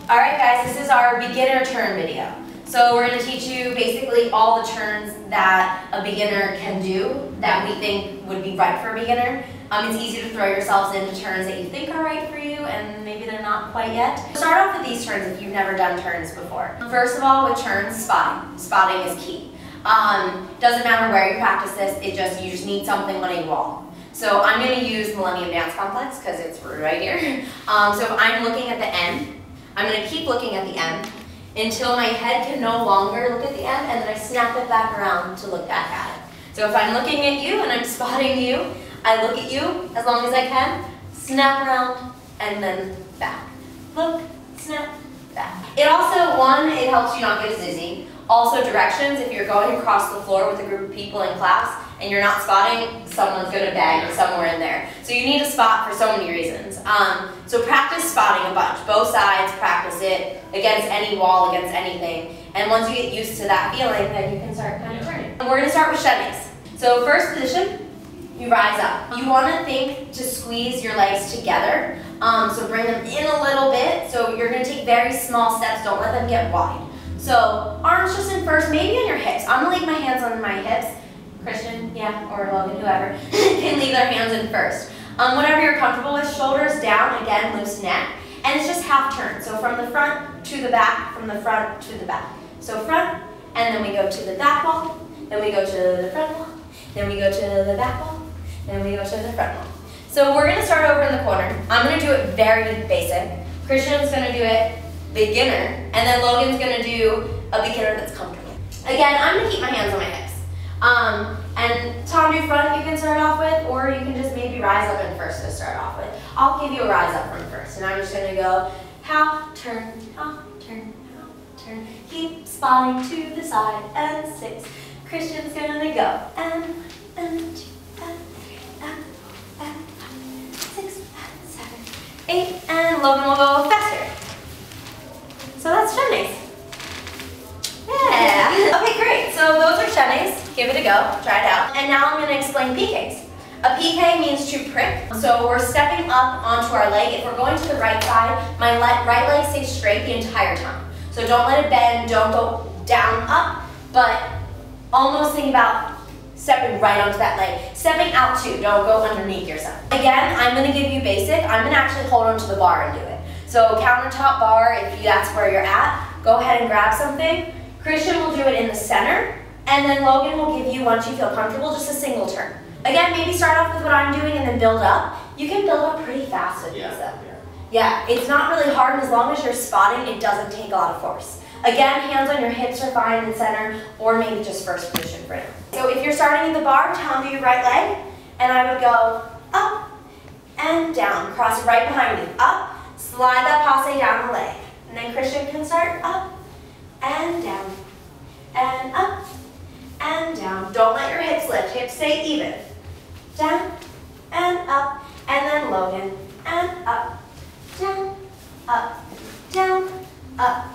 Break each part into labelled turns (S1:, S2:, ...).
S1: Alright guys, this is our beginner turn video. So we're going to teach you basically all the turns that a beginner can do that we think would be right for a beginner. It's easy to throw yourselves into turns that you think are right for you and maybe they're not quite yet. Start off with these turns if you've never done turns before. First of all, with turns, spotting. Spotting is key. Doesn't matter where you practice this, you just need something on a wall. So I'm going to use Millennium Dance Complex because it's right here. So if I'm looking at the end, I'm going to keep looking at the end until my head can no longer look at the end, and then I snap it back around to look back at it. So if I'm looking at you and I'm spotting you, I look at you as long as I can, snap around, and then back. Look, snap, back. It also, it helps you not get dizzy. Also directions, if you're going across the floor with a group of people in class and you're not spotting, someone's going to bang somewhere in there. So you need to spot for so many reasons. So practice spotting a bunch. Both sides, practice it against any wall, against anything. And once you get used to that feeling, then you can start kind of turning. And we're going to start with chamois. So first position, you rise up. You want to think to squeeze your legs together. So bring them in a little bit. So you're going to take very small steps. Don't let them get wide. So arms just in first, maybe on your hips. I'm going to leave my hands on my hips. Christian, yeah, or Logan, whoever, can leave their hands in first. Whatever you're comfortable with, shoulders down, again, loose neck. And it's just half turn. So from the front to the back, from the front to the back. So front, and then we go to the back wall, then we go to the front wall, then we go to the back wall, then we go to the front wall. So we're going to start over in the corner. I'm going to do it very basic. Christian's going to do it beginner, and then Logan's going to do a beginner that's comfortable. Again, I'm going to keep my hands on my hips. And Tom, do front you can start off with, or you can just maybe rise up in first to start off with. I'll give you a rise up from first, and I'm just going to go half turn, half turn, half turn. Keep spotting to the side, and 6. Christian's going to go, and 2, and 3, and 4, and 5, 6, and 7, 8, and Logan will go faster. So that's chamois. Yeah. Okay, great. So those are chamois. Give it a go. Try it out. And now I'm going to explain PKs. A PK means to prick. So we're stepping up onto our leg. If we're going to the right side, my right leg stays straight the entire time. So don't let it bend. Don't go down, up, but almost think about stepping right onto that leg. Stepping out too. Don't go underneath yourself. Again, I'm going to give you basic. I'm going to actually hold onto the bar and do it. So countertop bar, if that's where you're at, go ahead and grab something. Christian will do it in the center, and then Logan will give you, once you feel comfortable, just a single turn. Again, maybe start off with what I'm doing and then build up. You can build up pretty fast with these though. Yeah, it's not really hard, and as long as you're spotting, it doesn't take a lot of force. Again, hands on your hips are fine in center, or maybe just first position for now. So if you're starting at the bar, Tom, do your right leg, and I would go up and down. Cross it right behind me. Up, slide that passe down the leg. And then Christian can start up and down, and up, and down. Don't let your hips lift. Hips stay even. Down, and up, and then Logan, and up, down, up, down, up,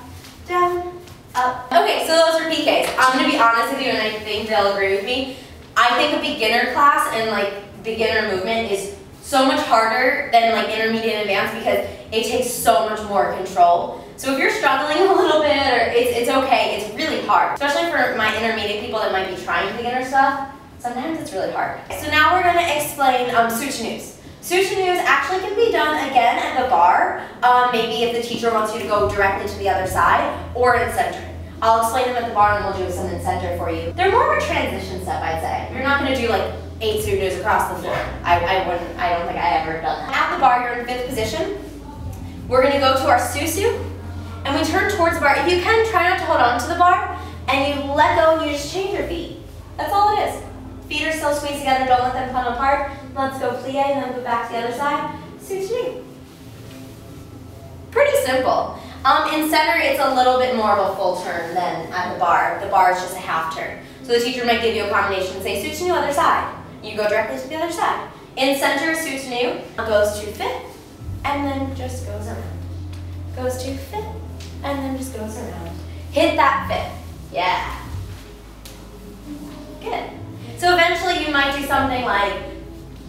S1: down, up. Okay, so those are PKs. I'm going to be honest with you, and I think they'll agree with me. I think a beginner class and beginner movement is so much harder than intermediate and advanced because it takes so much more control. So if you're struggling a little bit, or it's okay, it's really hard. Especially for my intermediate people that might be trying beginner stuff, sometimes it's really hard. So now we're going to explain soutenu. Soutenu actually can be done again at the bar, maybe if the teacher wants you to go directly to the other side, or in center. I'll explain them at the bar and we'll do some in center for you. They're more of a transition step, I'd say. You're not going to do 8 soutenu across the floor. I don't think I ever done that. At the bar, you're in 5th position. We're going to go to our susu. And we turn towards the bar. If you can, try not to hold on to the bar, and you let go and you just change your feet. That's all it is. Feet are still squeezed together, don't let them come apart. Let's go plie and then go back to the other side. Soutenu. Pretty simple. In center, it's a little bit more of a full turn than at the bar. The bar is just a half turn. So the teacher might give you a combination and say, soutenu other side. You go directly to the other side. In center, soutenu goes to 5th, and then just goes around. Goes to 5th. And then just goes around. Hit that 5th. Yeah. Good. So eventually you might do something like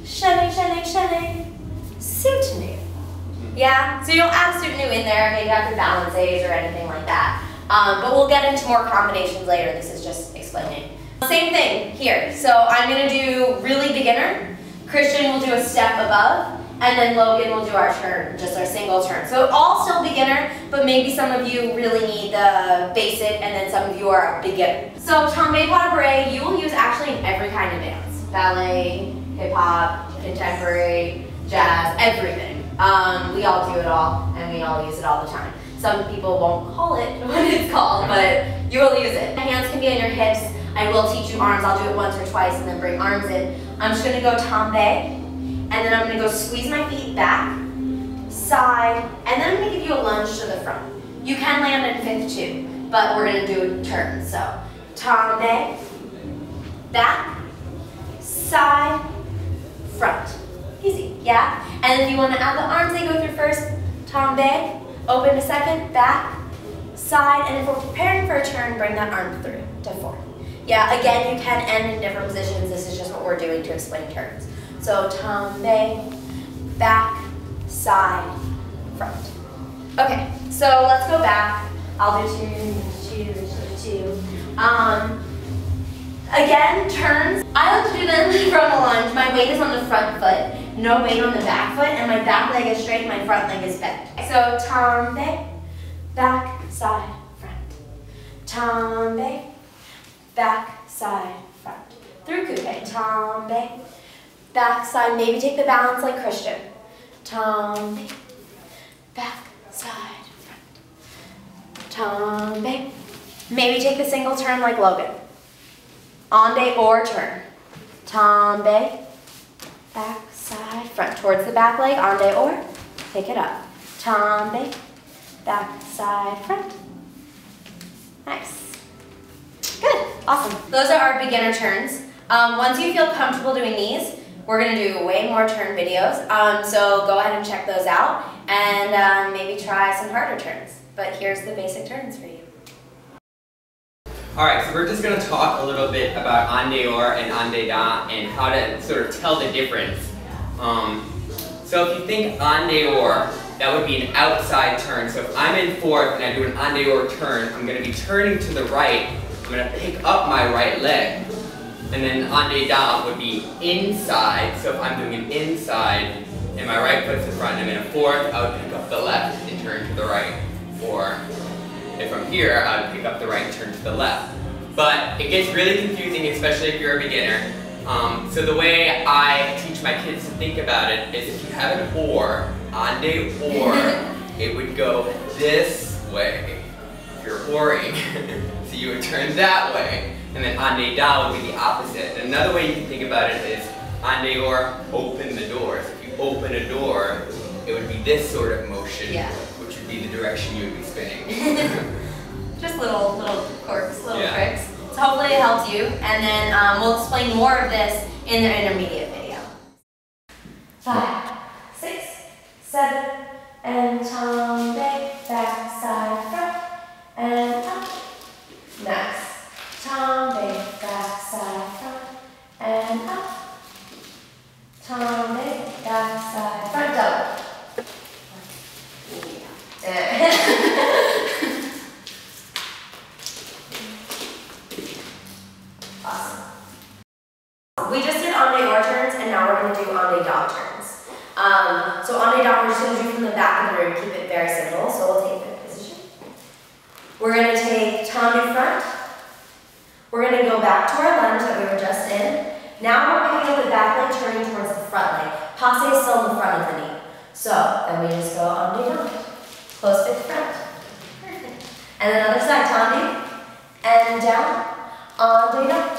S1: chamois, chamois, chamois, soutenu. Yeah, so you don't add a student new in there, maybe after balance age or anything like that. But we'll get into more combinations later. This is just explaining. Same thing here. So I'm going to do really beginner. Christian will do a step above. And then Logan will do our turn, just our single turn. So all still beginner, but maybe some of you really need the basic, and then some of you are a beginner. So tombe pas de bourrée, you will use actually in every kind of dance. Ballet, hip hop, contemporary, jazz, everything. We all do it all, and we all use it all the time. Some people won't call it what it's called, but you will use it. Hands can be on your hips. I will teach you arms. I'll do it once or twice and then bring arms in. I'm just gonna go tombe, and then I'm gonna go squeeze my feet back, side, and then I'm gonna give you a lunge to the front. You can land in fifth too, but we're gonna do a turn. So tombe, back, side, front. Easy, yeah? And if you wanna add the arms, they go through first. Tombe, open to second, back, side, and if we're preparing for a turn, bring that arm through to fourth. Yeah, again, you can end in different positions. This is just what we're doing to explain turns. So tombe, back, side, front. Okay, so let's go back. I'll do two. Again, turns. I like to do them from a lunge. My weight is on the front foot, no weight on the back foot, and my back leg is straight, my front leg is bent. So tombe, back, side, front. Tombe, back, side, front. Through coupe. Tombe, back, side. Maybe take the balance like Christian. Tombe, back, side, front. Tombe. Maybe take the single turn like Logan. Onde or turn. Tombe, back, side, front. Towards the back leg, onde or. Pick it up. Tombe, back, side, front. Nice. Good, awesome. Those are our beginner turns. Once you feel comfortable doing these, we're gonna do way more turn videos. So go ahead and check those out and maybe try some harder turns. But here's the basic turns for you.
S2: Alright, so we're just going to talk a little bit about ande or and ande da and how to sort of tell the difference. So if you think ande or, that would be an outside turn. So if I'm in fourth and I do an ande or turn, I'm going to be turning to the right. I'm going to pick up my right leg. And then ande da would be inside. So if I'm doing an inside and my right foot's in front and I'm in a fourth, I would pick up the left and turn to the right. Or if I'm here, I would pick up the right and turn to the left. But it gets really confusing, especially if you're a beginner. So the way I teach my kids to think about it is if you have an or, ande or, it would go this way if you're oring. So you would turn that way. And then ande da would be the opposite. And another way you can think about it is ande or, open the door. So if you open a door, it would be this sort of motion. Yeah. Which would be the direction you would be spinning.
S1: Just little quirks, little tricks. So hopefully it helps you. And then we'll explain more of this in the intermediate video. 5, 6, 7, and tombe, back, side, front, and up. Nice. Tombe, back, side, front, and up. Tombe, back, side, front, double. Awesome. We just did ande or turns, and now we're going to do ande da turns. So ande da, we're just going to do from the back of the room, keep it very simple. So we'll take the position. We're going to take tombe front. We're going to go back to our lunge that we were just in. Now we're picking up the back leg, turning towards the front leg. Passe is still in the front of the knee. So then we just go ande da. Close fit front. Perfect. And then other side, tombe, and down, ande da.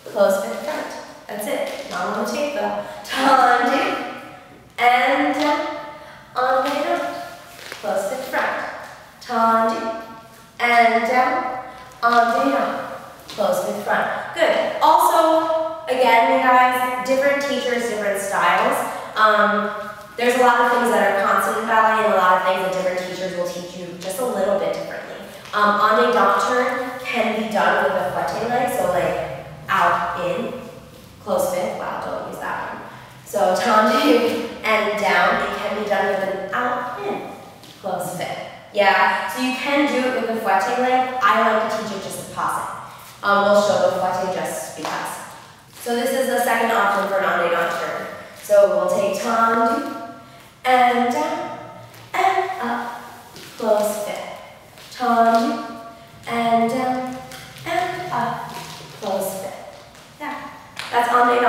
S1: Close fit front. That's it. Not on the tape though. Tombe, and down, ande da. Close fit front. Tombe, and down, ande da. Close fit front. Good. Also, again, you guys, different teachers, different styles. There's a lot of things that are constant in ballet and a lot of things that different teachers will teach you just a little bit differently. Ande da turn can be done with a fouette leg, so like out, in, close fit. Wow, don't use that one. So tombe and down, it can be done with an out, Yeah, so you can do it with the fouetté leg. I like to teach it just to pass it. We'll show the fouetté just because. So this is the second option for an on-day turn. So we'll take tendu, and down, and up, close fit. Tendu, and down, and up, close fit. Yeah, that's on-day